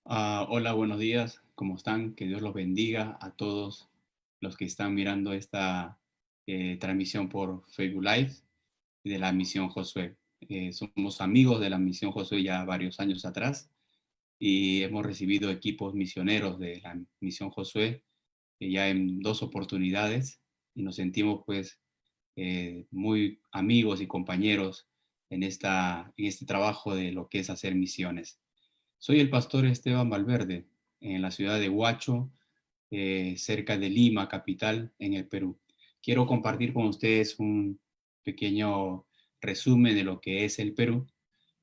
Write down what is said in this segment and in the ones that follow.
Hola, buenos días. ¿Cómo están? Que Dios los bendiga a todos los que están mirando esta transmisión por Facebook Live de la Misión Josué. Somos amigos de la Misión Josué ya varios años atrás y hemos recibido equipos misioneros de la Misión Josué ya en dos oportunidades y nos sentimos pues muy amigos y compañeros en este trabajo de lo que es hacer misiones. Soy el pastor Esteban Valverde, en la ciudad de Huacho, cerca de Lima, capital, en el Perú. Quiero compartir con ustedes un pequeño resumen de lo que es el Perú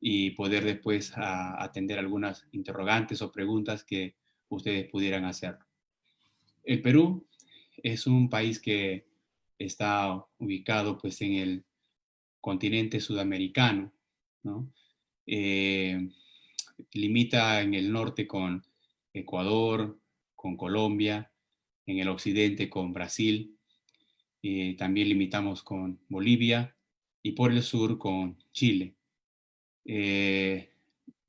y poder después atender algunas interrogantes o preguntas que ustedes pudieran hacer. El Perú es un país que está ubicado pues en el continente sudamericano, ¿no? Eh, Limita en el norte con Ecuador, con Colombia, en el occidente con Brasil, también limitamos con Bolivia y por el sur con Chile. Eh,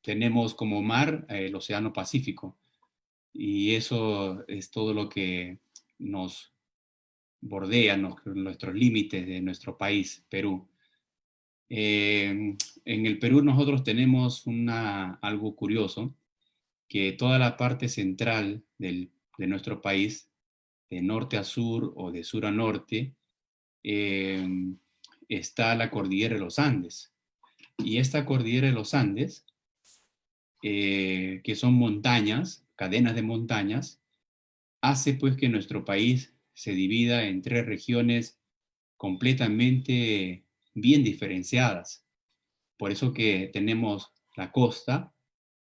Tenemos como mar el Océano Pacífico y eso es todo lo que nos bordea, nuestros límites de nuestro país, Perú. En el Perú nosotros tenemos algo curioso, que toda la parte central de nuestro país, de norte a sur o de sur a norte, eh, está la cordillera de los Andes. Y esta cordillera de los Andes, que son montañas, cadenas de montañas, hace pues que nuestro país se divida en tres regiones completamente bien diferenciadas. Por eso que tenemos la costa,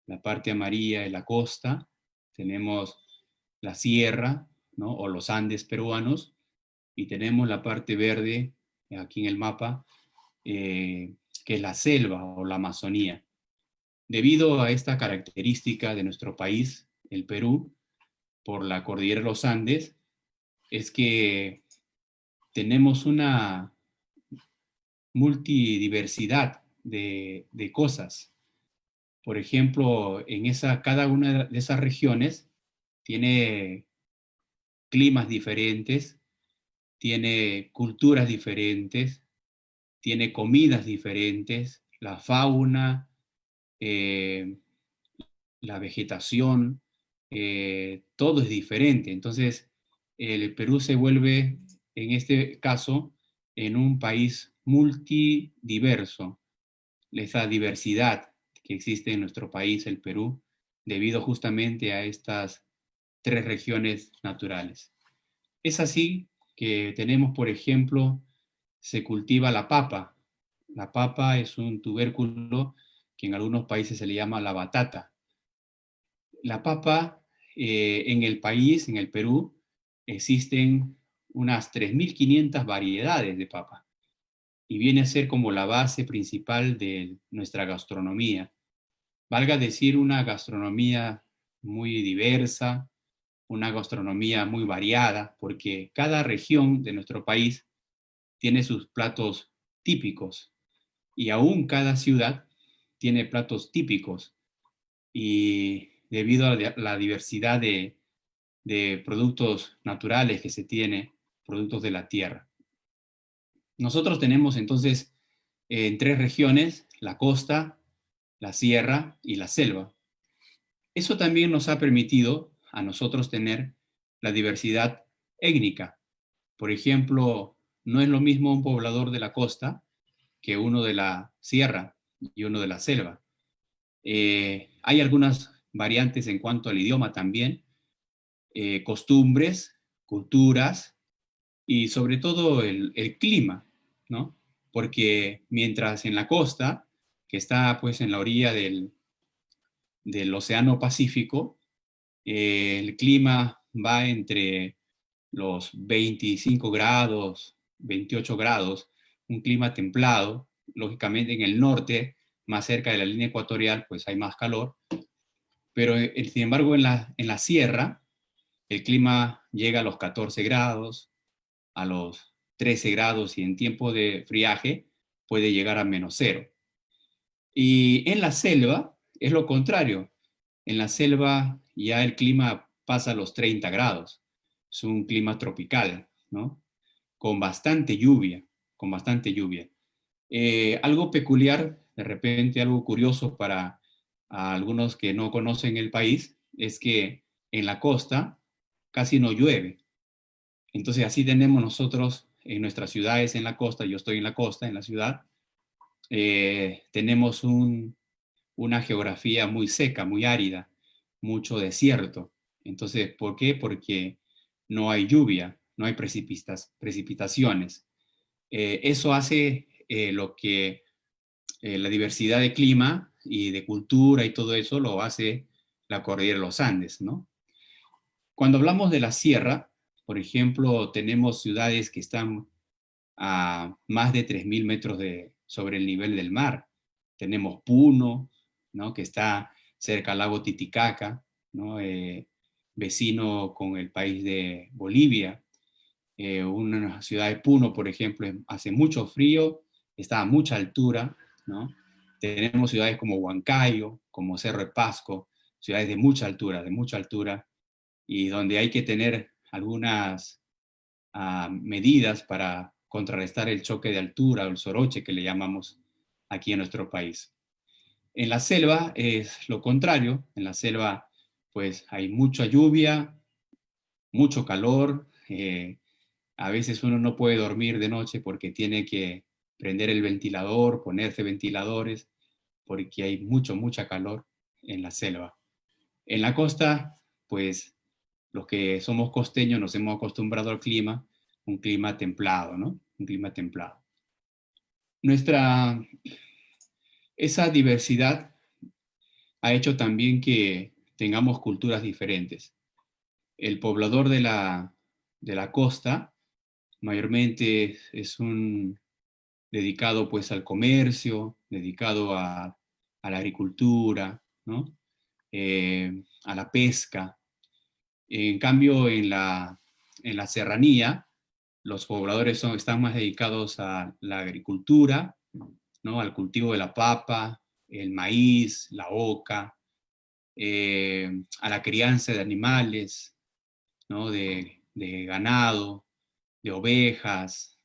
la parte amarilla de la costa, tenemos la sierra, ¿no? O los Andes peruanos, y tenemos la parte verde, aquí en el mapa, que es la selva o la Amazonía. Debido a esta característica de nuestro país, el Perú, por la cordillera de los Andes, es que tenemos una multidiversidad de cosas. Por ejemplo, cada una de esas regiones tiene climas diferentes, tiene culturas diferentes, tiene comidas diferentes, la fauna, eh, la vegetación, todo es diferente. Entonces, el Perú se vuelve, en este caso, en un país multidiverso. Esa diversidad que existe en nuestro país, el Perú, debido justamente a estas tres regiones naturales. Es así que tenemos, por ejemplo, se cultiva la papa. La papa es un tubérculo que en algunos países se le llama la batata. La papa, en el país, en el Perú, existen unas 3.500 variedades de papa y viene a ser como la base principal de nuestra gastronomía. Valga decir, una gastronomía muy diversa, una gastronomía muy variada, porque cada región de nuestro país tiene sus platos típicos y aún cada ciudad tiene platos típicos y debido a la diversidad de productos naturales que se tiene, productos de la tierra. Nosotros tenemos entonces en tres regiones, la costa, la sierra y la selva. Eso también nos ha permitido a nosotros tener la diversidad étnica. Por ejemplo, no es lo mismo un poblador de la costa que uno de la sierra y uno de la selva. Hay algunas variantes en cuanto al idioma también, costumbres, culturas y sobre todo el clima, ¿no? Porque mientras en la costa, que está pues en la orilla del Océano Pacífico, el clima va entre los 25 grados, 28 grados, un clima templado. Lógicamente en el norte, más cerca de la línea ecuatorial, pues hay más calor, pero sin embargo en la sierra el clima llega a los 14 grados, a los 13 grados y en tiempo de friaje puede llegar a -0. Y en la selva es lo contrario. En la selva ya el clima pasa a los 30 grados. Es un clima tropical, ¿no? Con bastante lluvia, con bastante lluvia. Algo peculiar, de repente algo curioso para algunos que no conocen el país, es que en la costa casi no llueve. Entonces así tenemos nosotros en nuestras ciudades en la costa, yo estoy en la costa, en la ciudad, tenemos una geografía muy seca, muy árida, mucho desierto. Entonces, ¿por qué? Porque no hay lluvia, no hay precipitaciones. Eso hace lo que la diversidad de clima y de cultura y todo eso lo hace la cordillera de los Andes, ¿no? Cuando hablamos de la sierra, por ejemplo, tenemos ciudades que están a más de 3.000 metros sobre el nivel del mar. Tenemos Puno, ¿no? Que está cerca al lago Titicaca, ¿no? Vecino con el país de Bolivia. Una ciudad de Puno, por ejemplo, hace mucho frío, está a mucha altura, ¿no? Tenemos ciudades como Huancayo, como Cerro de Pasco, ciudades de mucha altura, y donde hay que tener algunas medidas para contrarrestar el choque de altura o el soroche que le llamamos aquí en nuestro país. En la selva es lo contrario, en la selva pues hay mucha lluvia, mucho calor, a veces uno no puede dormir de noche porque tiene que prender el ventilador, ponerse ventiladores, porque hay mucha calor en la selva. En la costa, pues los que somos costeños nos hemos acostumbrado al clima, un clima templado, ¿no? Un clima templado. Nuestra, esa diversidad ha hecho también que tengamos culturas diferentes. El poblador de la costa mayormente es un dedicado pues al comercio, dedicado a la agricultura, ¿no? A la pesca. En cambio, en la serranía, los pobladores están más dedicados a la agricultura, ¿no? Al cultivo de la papa, el maíz, la oca, a la crianza de animales, ¿no? De ganado, de ovejas.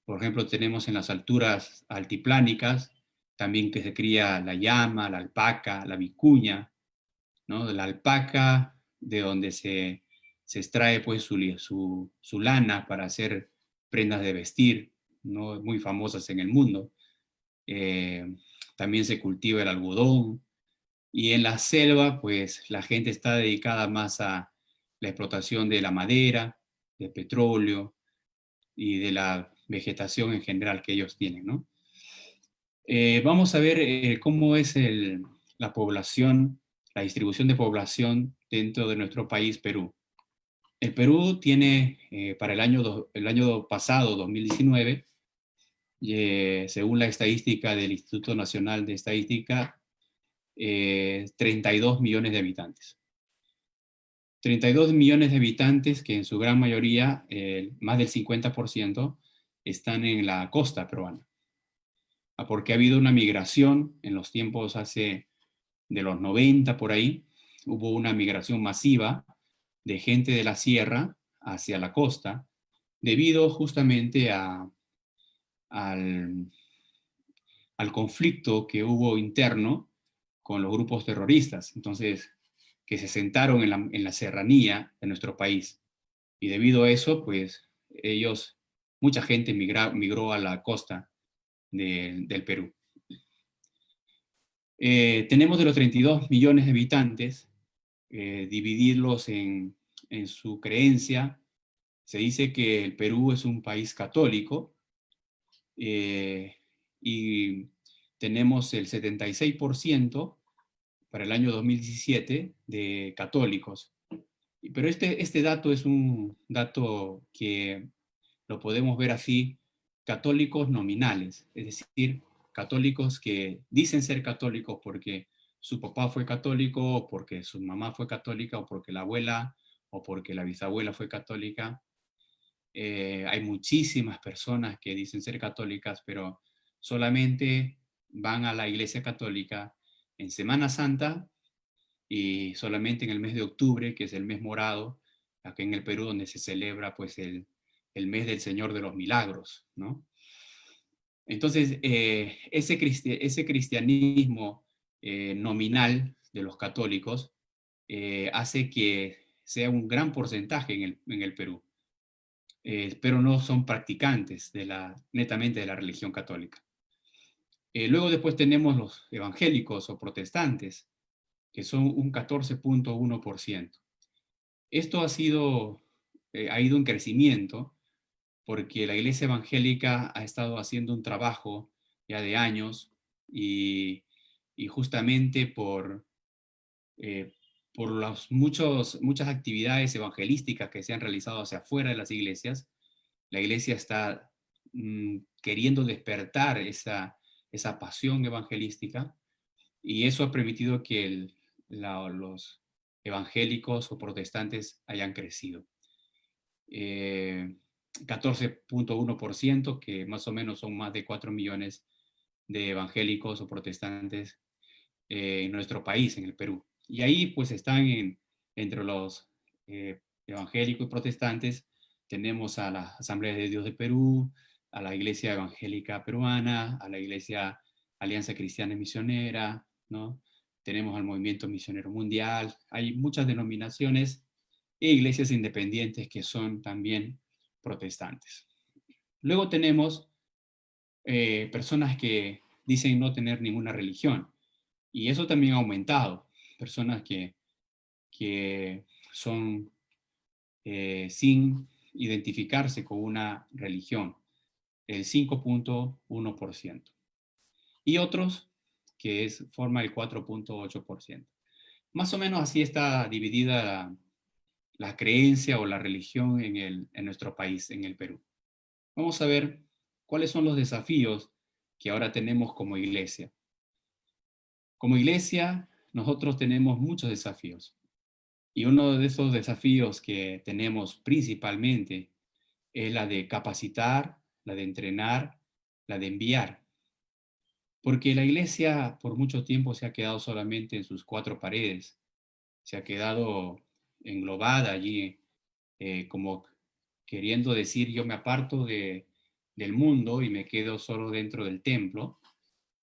Por ejemplo, tenemos en las alturas altiplánicas también que se cría la llama, la alpaca, la vicuña, ¿no? De la alpaca, de donde se extrae pues su lana para hacer prendas de vestir, ¿no? Muy famosas en el mundo. Eh, También se cultiva el algodón. Y en la selva, pues la gente está dedicada más a la explotación de la madera, de petróleo y de la vegetación en general que ellos tienen, ¿no? Vamos a ver cómo es la población, la distribución de población dentro de nuestro país, Perú. El Perú tiene para el año pasado, 2019, según la estadística del Instituto Nacional de Estadística, 32 millones de habitantes. 32 millones de habitantes que en su gran mayoría, más del 50%, están en la costa peruana. Porque ha habido una migración en los tiempos de los 90 por ahí, hubo una migración masiva de gente de la sierra hacia la costa, debido justamente al, al conflicto que hubo interno con los grupos terroristas, entonces, que se sentaron en la serranía de nuestro país. Y debido a eso, pues mucha gente migró a la costa del Perú. Tenemos de los 32 millones de habitantes, dividirlos en su creencia. Se dice que el Perú es un país católico y tenemos el 76% para el año 2017 de católicos. Pero este dato es un dato que lo podemos ver así, católicos nominales, es decir, católicos que dicen ser católicos porque su papá fue católico, o porque su mamá fue católica, o porque la abuela, o porque la bisabuela fue católica. Hay muchísimas personas que dicen ser católicas, pero solamente van a la iglesia católica en Semana Santa y solamente en el mes de octubre, que es el mes morado, aquí en el Perú, donde se celebra pues el mes del Señor de los Milagros, ¿no? Entonces, ese cristianismo nominal de los católicos hace que sea un gran porcentaje en el Perú, pero no son practicantes netamente de la religión católica. Luego después tenemos los evangélicos o protestantes, que son un 14.1%. Esto ha ido en crecimiento porque la iglesia evangélica ha estado haciendo un trabajo ya de años y, y justamente eh, por muchas actividades evangelísticas que se han realizado hacia afuera de las iglesias, la iglesia está queriendo despertar esa pasión evangelística y eso ha permitido que los evangélicos o protestantes hayan crecido. 14.1%, que más o menos son más de 4 millones de evangélicos o protestantes en nuestro país, en el Perú. Y ahí pues están entre los evangélicos y protestantes, tenemos a la Asamblea de Dios de Perú, a la Iglesia Evangélica Peruana, a la Iglesia Alianza Cristiana y Misionera, ¿no? Tenemos al Movimiento Misionero Mundial, hay muchas denominaciones e iglesias independientes que son también protestantes. Luego tenemos personas que dicen no tener ninguna religión, y eso también ha aumentado. Personas que son sin identificarse con una religión, el 5.1%. Y otros forma el 4.8%. Más o menos así está dividida la creencia o la religión en nuestro país, en el Perú. Vamos a ver cuáles son los desafíos que ahora tenemos como iglesia. Como iglesia, nosotros tenemos muchos desafíos. Y uno de esos desafíos que tenemos principalmente es la de capacitar, la de entrenar, la de enviar. Porque la iglesia por mucho tiempo se ha quedado solamente en sus cuatro paredes, se ha quedado englobada allí como queriendo decir yo me aparto del mundo y me quedo solo dentro del templo,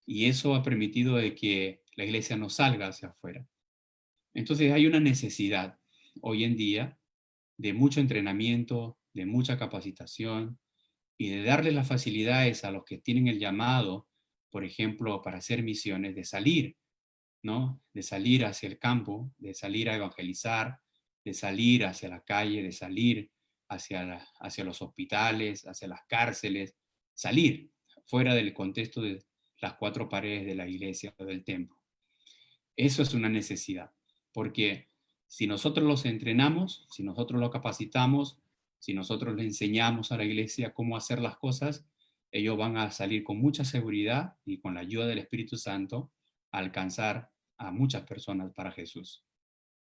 y eso ha permitido de que la iglesia no salga hacia afuera. Entonces hay una necesidad hoy en día de mucho entrenamiento, de mucha capacitación y de darle las facilidades a los que tienen el llamado, por ejemplo, para hacer misiones, de salir, ¿no? De salir hacia el campo, de salir a evangelizar, de salir hacia la calle, de salir hacia los hospitales, hacia las cárceles, salir fuera del contexto de las cuatro paredes de la iglesia o del templo. Eso es una necesidad, porque si nosotros los entrenamos, si nosotros los capacitamos, si nosotros le enseñamos a la iglesia cómo hacer las cosas, ellos van a salir con mucha seguridad y con la ayuda del Espíritu Santo a alcanzar a muchas personas para Jesús.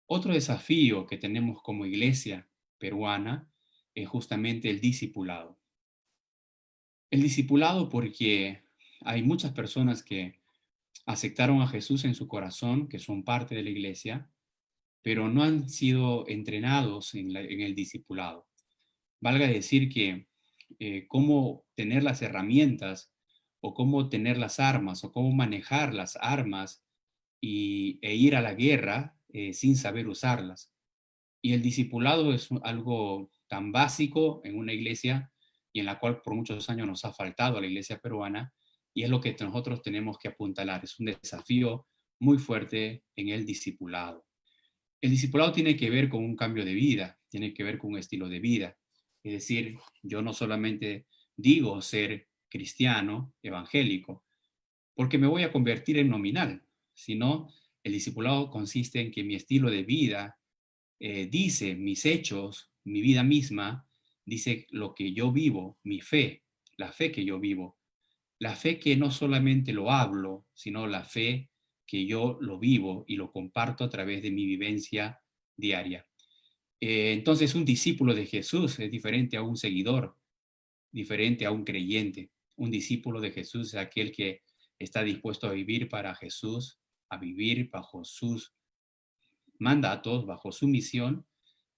Otro desafío que tenemos como iglesia peruana es justamente el discipulado. El discipulado porque hay muchas personas que aceptaron a Jesús en su corazón, que son parte de la iglesia, pero no han sido entrenados en el discipulado. Valga decir que cómo tener las herramientas o cómo tener las armas o cómo manejar las armas e ir a la guerra sin saber usarlas. Y el discipulado es algo tan básico en una iglesia y en la cual por muchos años nos ha faltado a la iglesia peruana, y es lo que nosotros tenemos que apuntalar. Es un desafío muy fuerte en el discipulado. El discipulado tiene que ver con un cambio de vida, tiene que ver con un estilo de vida. Es decir, yo no solamente digo ser cristiano, evangélico, porque me voy a convertir en nominal, sino el discipulado consiste en que mi estilo de vida dice mis hechos, mi vida misma, dice lo que yo vivo, mi fe, la fe que yo vivo, la fe que no solamente lo hablo, sino la fe que yo lo vivo y lo comparto a través de mi vivencia diaria. Entonces, un discípulo de Jesús es diferente a un seguidor, diferente a un creyente. Un discípulo de Jesús es aquel que está dispuesto a vivir para Jesús, a vivir bajo sus mandatos, bajo su misión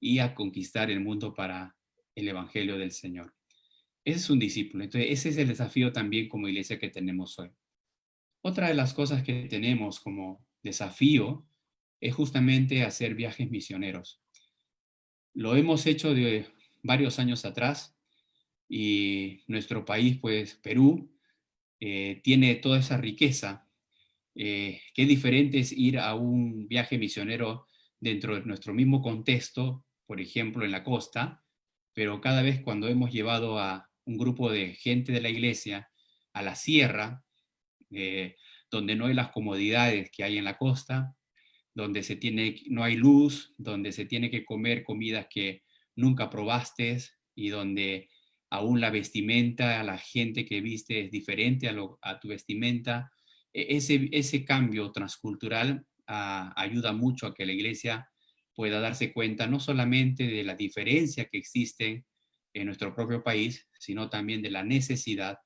y a conquistar el mundo para el Evangelio del Señor. Ese es un discípulo. Entonces, ese es el desafío también como iglesia que tenemos hoy. Otra de las cosas que tenemos como desafío es justamente hacer viajes misioneros. Lo hemos hecho de varios años atrás y nuestro país, pues Perú, tiene toda esa riqueza. Qué diferente es ir a un viaje misionero dentro de nuestro mismo contexto, por ejemplo, en la costa, pero cada vez cuando hemos llevado a un grupo de gente de la iglesia a la sierra, eh, donde no hay las comodidades que hay en la costa, donde no hay luz, donde se tiene que comer comidas que nunca probaste y donde aún la vestimenta, la gente que viste es diferente a tu vestimenta. Ese cambio transcultural ayuda mucho a que la iglesia pueda darse cuenta no solamente de la diferencia que existe en nuestro propio país, sino también de la necesidad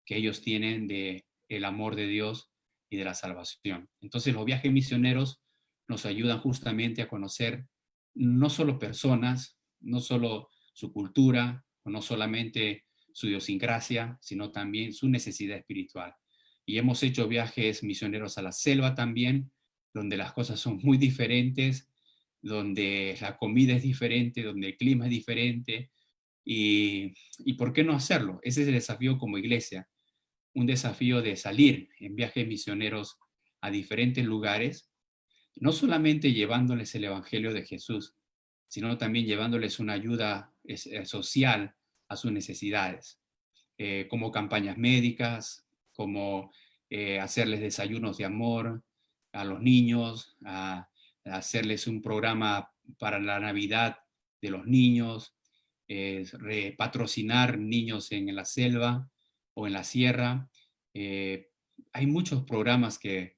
que ellos tienen de el amor de Dios y de la salvación. Entonces los viajes misioneros nos ayudan justamente a conocer no solo personas, no solo su cultura, o no solamente su idiosincrasia, sino también su necesidad espiritual. Y hemos hecho viajes misioneros a la selva también, donde las cosas son muy diferentes, donde la comida es diferente, donde el clima es diferente. Y ¿por qué no hacerlo? Ese es el desafío como iglesia, un desafío de salir en viajes misioneros a diferentes lugares, no solamente llevándoles el Evangelio de Jesús, sino también llevándoles una ayuda social a sus necesidades, como campañas médicas, como hacerles desayunos de amor a los niños, a hacerles un programa para la Navidad de los niños, patrocinar niños en la selva o en la sierra. Eh, Hay muchos programas que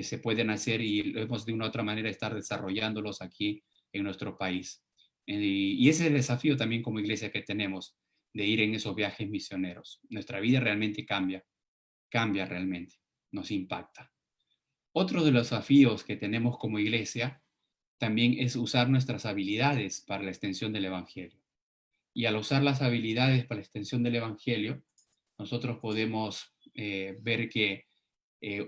se pueden hacer y lo hemos de una u otra manera estar desarrollándolos aquí en nuestro país. Y ese es el desafío también como iglesia que tenemos, de ir en esos viajes misioneros. Nuestra vida realmente cambia realmente, nos impacta. Otro de los desafíos que tenemos como iglesia también es usar nuestras habilidades para la extensión del Evangelio. Y al usar las habilidades para la extensión del Evangelio, nosotros podemos ver que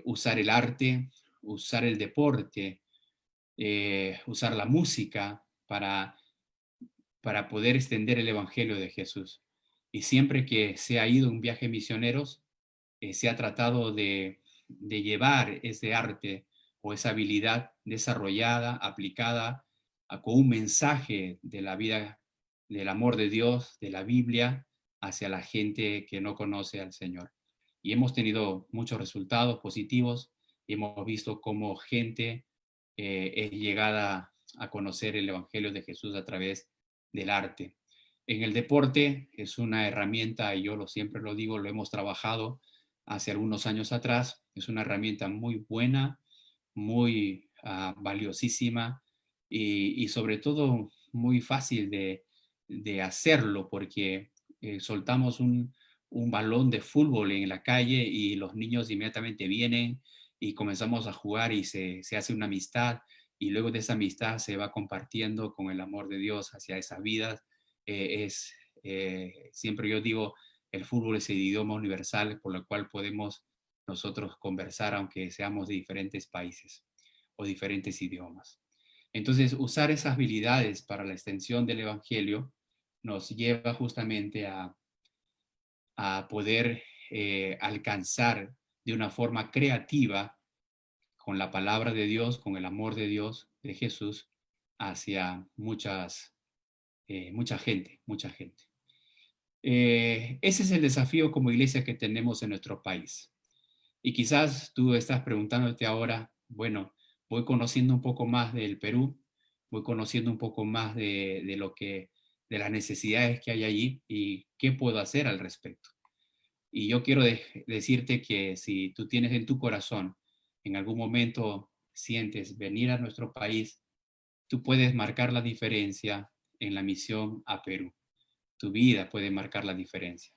usar el arte, usar el deporte, usar la música para poder extender el Evangelio de Jesús. Y siempre que se ha ido un viaje misioneros, se ha tratado de llevar ese arte o esa habilidad desarrollada, aplicada, con un mensaje de la vida, del amor de Dios, de la Biblia, hacia la gente que no conoce al Señor. Y hemos tenido muchos resultados positivos y hemos visto cómo gente es llegada a conocer el Evangelio de Jesús a través del arte. En el deporte es una herramienta, y siempre lo digo, lo hemos trabajado hace algunos años atrás, es una herramienta muy buena, muy valiosísima y sobre todo muy fácil de hacerlo porque soltamos un balón de fútbol en la calle y los niños inmediatamente vienen y comenzamos a jugar y se hace una amistad y luego de esa amistad se va compartiendo con el amor de Dios hacia esas vidas. Siempre yo digo, el fútbol es el idioma universal por el cual podemos nosotros conversar aunque seamos de diferentes países o diferentes idiomas. Entonces, usar esas habilidades para la extensión del Evangelio nos lleva justamente a poder alcanzar de una forma creativa con la palabra de Dios, con el amor de Dios, de Jesús, hacia mucha gente, mucha gente. Ese es el desafío como iglesia que tenemos en nuestro país. Y quizás tú estás preguntándote ahora, bueno, voy conociendo un poco más del Perú, voy conociendo un poco más de las necesidades que hay allí y qué puedo hacer al respecto. Y yo quiero decirte que si tú tienes en tu corazón, en algún momento sientes venir a nuestro país, tú puedes marcar la diferencia en la misión a Perú. Tu vida puede marcar la diferencia.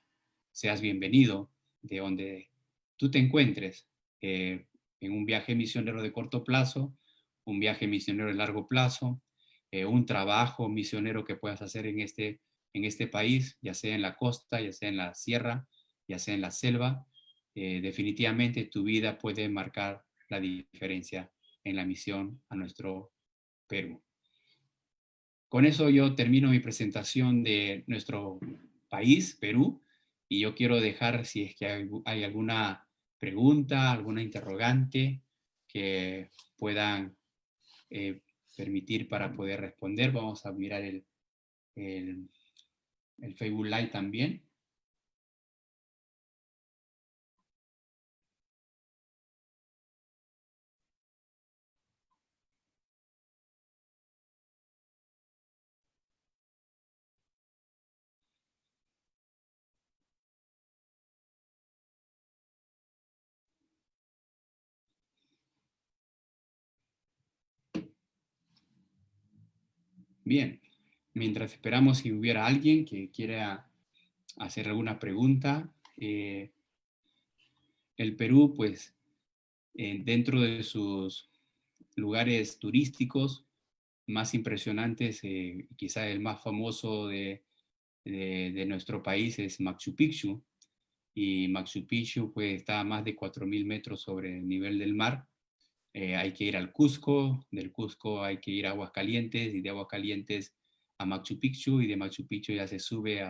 Seas bienvenido de donde tú te encuentres, en un viaje misionero de corto plazo un viaje misionero de largo plazo, un trabajo misionero que puedas hacer en este país, ya sea en la costa, ya sea en la sierra, ya sea en la selva, definitivamente tu vida puede marcar la diferencia en la misión a nuestro Perú. Con eso yo termino mi presentación de nuestro país, Perú, y yo quiero dejar, si es que hay alguna pregunta, alguna interrogante que puedan eh, permitir para poder responder. Vamos a mirar el, el Facebook Live también. Bien, mientras esperamos si hubiera alguien que quiera hacer alguna pregunta, el Perú, pues, dentro de sus lugares turísticos más impresionantes, quizá el más famoso de nuestro país es Machu Picchu, y Machu Picchu pues, está a más de 4.000 metros sobre el nivel del mar. Hay que ir al Cusco, del Cusco hay que ir a Aguascalientes, y de Aguascalientes a Machu Picchu, y de Machu Picchu ya se sube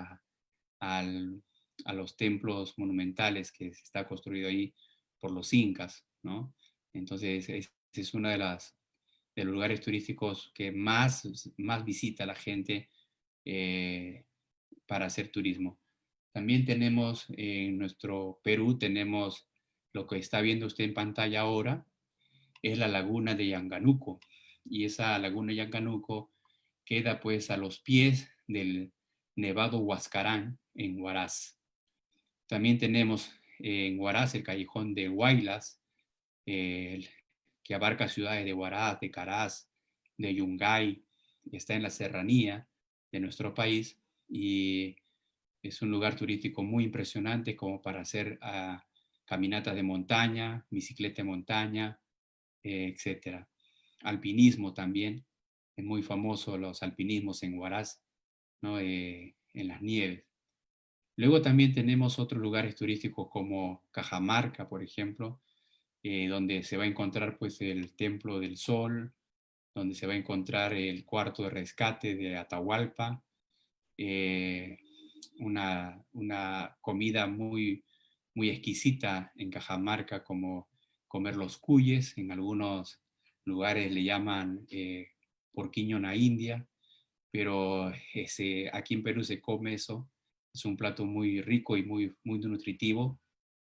al, a los templos monumentales que se está construido ahí por los incas, ¿no? Entonces, es una de los lugares turísticos que más visita la gente eh, para hacer turismo. También tenemos en nuestro Perú, tenemos lo que está viendo usted en pantalla ahora, es la laguna de Yanganuco. Y esa laguna de Yanganuco queda pues a los pies del Nevado Huascarán en Huaraz. También tenemos en Huaraz el callejón de Huaylas, que abarca ciudades de Huaraz, de Caraz, de Yungay, y está en la serranía de nuestro país, y es un lugar turístico muy impresionante como para hacer caminatas de montaña, bicicleta de montaña, etcétera. Alpinismo también, es muy famoso los alpinismos en Huaraz, ¿no? En las nieves. Luego también tenemos otros lugares turísticos como Cajamarca, por ejemplo, donde se va a encontrar pues el Templo del Sol, donde se va a encontrar el cuarto de rescate de Atahualpa, eh, una comida muy exquisita en Cajamarca, como comer los cuyes, en algunos lugares le llaman porquiño na India, pero aquí en Perú se come eso, es un plato muy rico y muy nutritivo,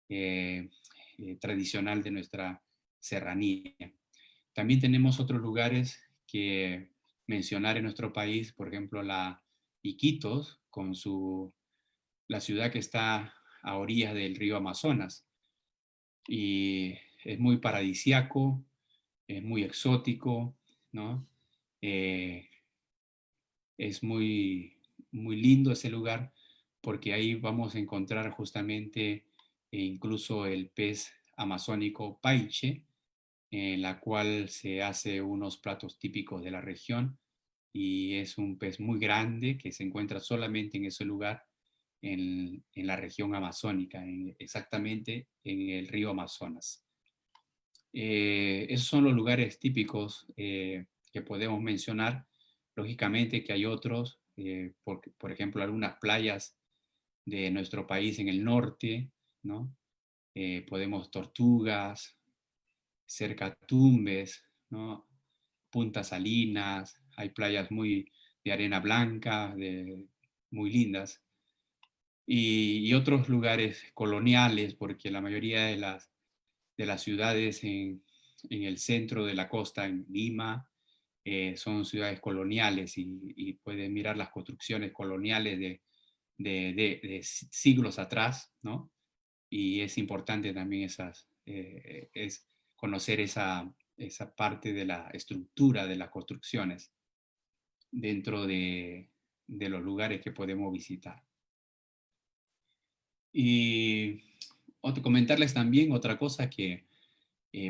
eh, tradicional de nuestra serranía. También tenemos otros lugares que mencionar en nuestro país, por ejemplo, la Iquitos, la ciudad que está a orillas del río Amazonas. Y es muy paradisiaco, es muy exótico, ¿no? Eh, es muy lindo ese lugar porque ahí vamos a encontrar justamente incluso el pez amazónico paiche, en la cual se hace unos platos típicos de la región, y es un pez muy grande que se encuentra solamente en ese lugar, en la región amazónica, exactamente en el río Amazonas. Esos son los lugares típicos que podemos mencionar. Lógicamente que hay otros, por ejemplo, algunas playas de nuestro país en el norte, ¿no? Podemos Tortugas, cerca Tumbes, ¿no? Punta Salinas, hay playas de arena blanca, muy lindas, y otros lugares coloniales, porque la mayoría de las ciudades en el centro de la costa, en Lima, son ciudades coloniales, y pueden mirar las construcciones coloniales de siglos atrás, ¿no? Y es importante también es conocer esa parte de la estructura de las construcciones dentro de los lugares que podemos visitar. Y comentarles también otra cosa que,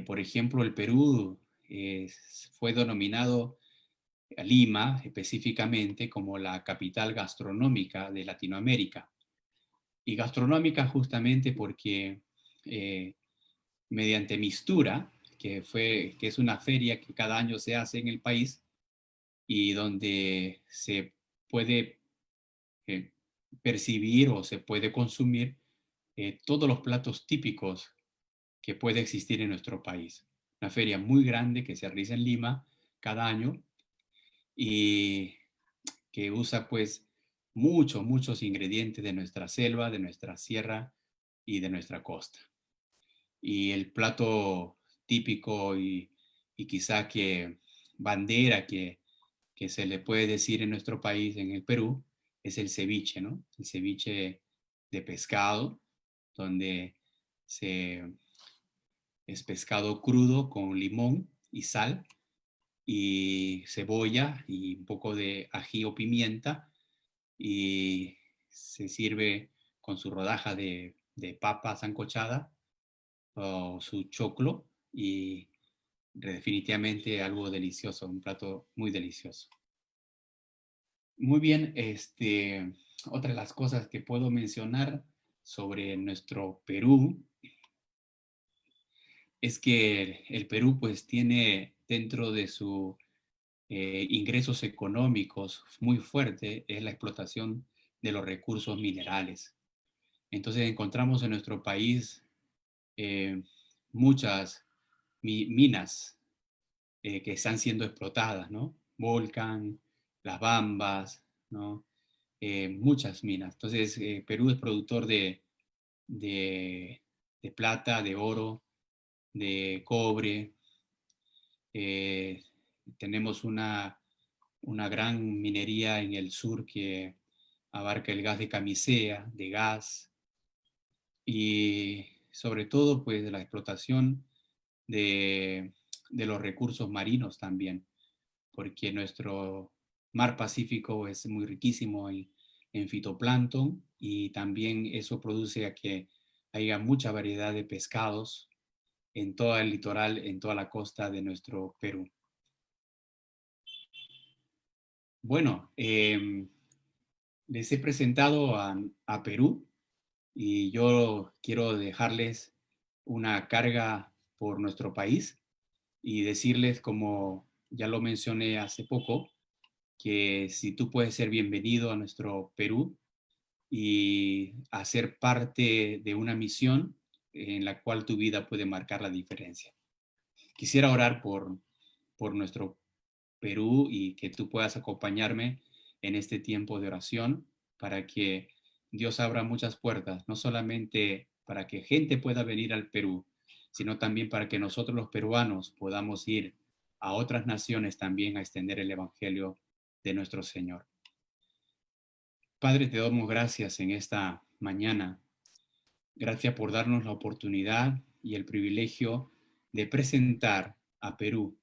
por ejemplo, el Perú fue denominado a Lima específicamente como la capital gastronómica de Latinoamérica. Y gastronómica justamente porque mediante Mistura, que es una feria que cada año se hace en el país y donde se puede eh, percibir o se puede consumir todos los platos típicos que puede existir en nuestro país. Una feria muy grande que se realiza en Lima cada año y que usa pues muchos ingredientes de nuestra selva, de nuestra sierra y de nuestra costa. Y el plato típico y quizá que bandera que se le puede decir en nuestro país, en el Perú, es el ceviche, ¿no? El ceviche de pescado, donde es pescado crudo con limón y sal y cebolla y un poco de ají o pimienta y se sirve con su rodaja de papa sancochada o su choclo y definitivamente algo delicioso, un plato muy delicioso. Muy bien, otra de las cosas que puedo mencionar sobre nuestro Perú es que el Perú pues tiene dentro de su ingresos económicos muy fuerte es la explotación de los recursos minerales. Entonces encontramos en nuestro país eh, muchas minas que están siendo explotadas, ¿no? Volcán, Las Bambas, ¿no? Muchas minas. Entonces, Perú es productor de, de plata, de oro, de cobre. Eh, tenemos una gran minería en el sur que abarca el gas de camisea, de gas, y sobre todo, pues, la explotación de, de los recursos marinos también, porque nuestro mar Pacífico es muy riquísimo en fitoplancton y también eso produce a que haya mucha variedad de pescados en todo el litoral, en toda la costa de nuestro Perú. Bueno, les he presentado a Perú y yo quiero dejarles una carga por nuestro país y decirles, como ya lo mencioné hace poco, que si tú puedes ser bienvenido a nuestro Perú y hacer parte de una misión en la cual tu vida puede marcar la diferencia. Quisiera orar por nuestro Perú y que tú puedas acompañarme en este tiempo de oración para que Dios abra muchas puertas, no solamente para que gente pueda venir al Perú, sino también para que nosotros los peruanos podamos ir a otras naciones también a extender el Evangelio de nuestro Señor. Padre, te damos gracias en esta mañana. Gracias por darnos la oportunidad y el privilegio de presentar a Perú.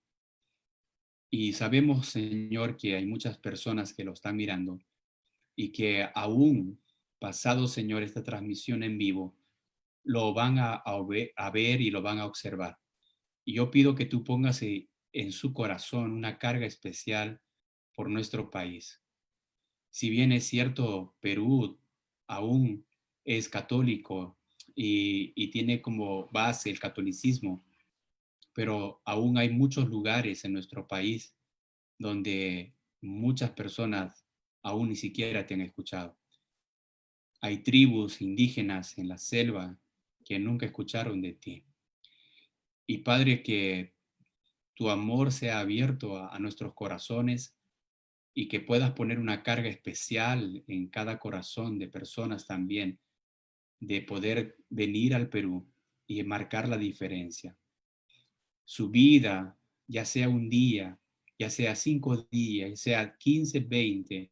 Y sabemos, Señor, que hay muchas personas que lo están mirando y que aún pasado, Señor, esta transmisión en vivo, lo van a ver y lo van a observar. Y yo pido que tú pongas en su corazón una carga especial por nuestro país. Si bien es cierto, Perú aún es católico y tiene como base el catolicismo, pero aún hay muchos lugares en nuestro país donde muchas personas aún ni siquiera te han escuchado. Hay tribus indígenas en la selva que nunca escucharon de ti. Y Padre, que tu amor sea abierto a nuestros corazones y que puedas poner una carga especial en cada corazón de personas también, de poder venir al Perú y marcar la diferencia. Su vida, ya sea un día, ya sea 5 días, ya sea 15, 20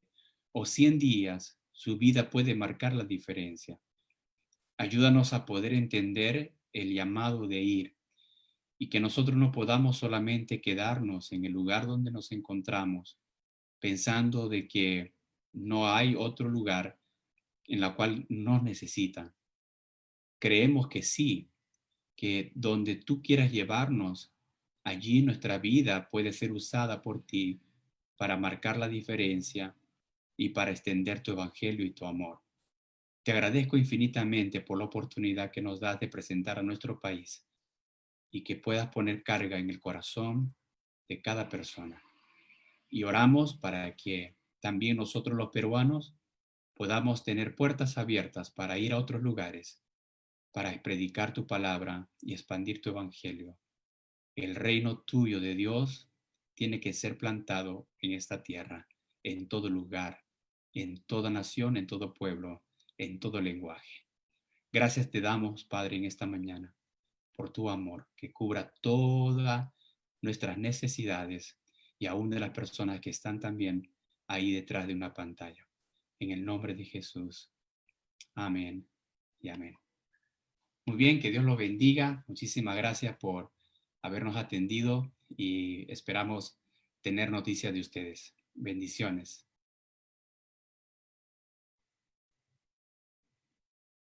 o 100 días, su vida puede marcar la diferencia. Ayúdanos a poder entender el llamado de ir y que nosotros no podamos solamente quedarnos en el lugar donde nos encontramos, pensando de que no hay otro lugar en la cual nos necesitan. Creemos que sí, que donde tú quieras llevarnos, Allí nuestra vida puede ser usada por ti para marcar la diferencia y para extender tu evangelio y tu amor. Te agradezco infinitamente por la oportunidad que nos das de presentar a nuestro país y que puedas poner carga en el corazón de cada persona. Y oramos para que también nosotros los peruanos podamos tener puertas abiertas para ir a otros lugares, para predicar tu palabra y expandir tu evangelio. El reino tuyo de Dios tiene que ser plantado en esta tierra, en todo lugar, en toda nación, en todo pueblo, en todo lenguaje. Gracias te damos, Padre, en esta mañana, por tu amor que cubra todas nuestras necesidades y aún de las personas que están también ahí detrás de una pantalla. En el nombre de Jesús. Amén y amén. Muy bien, que Dios los bendiga. Muchísimas gracias por habernos atendido y esperamos tener noticias de ustedes. Bendiciones.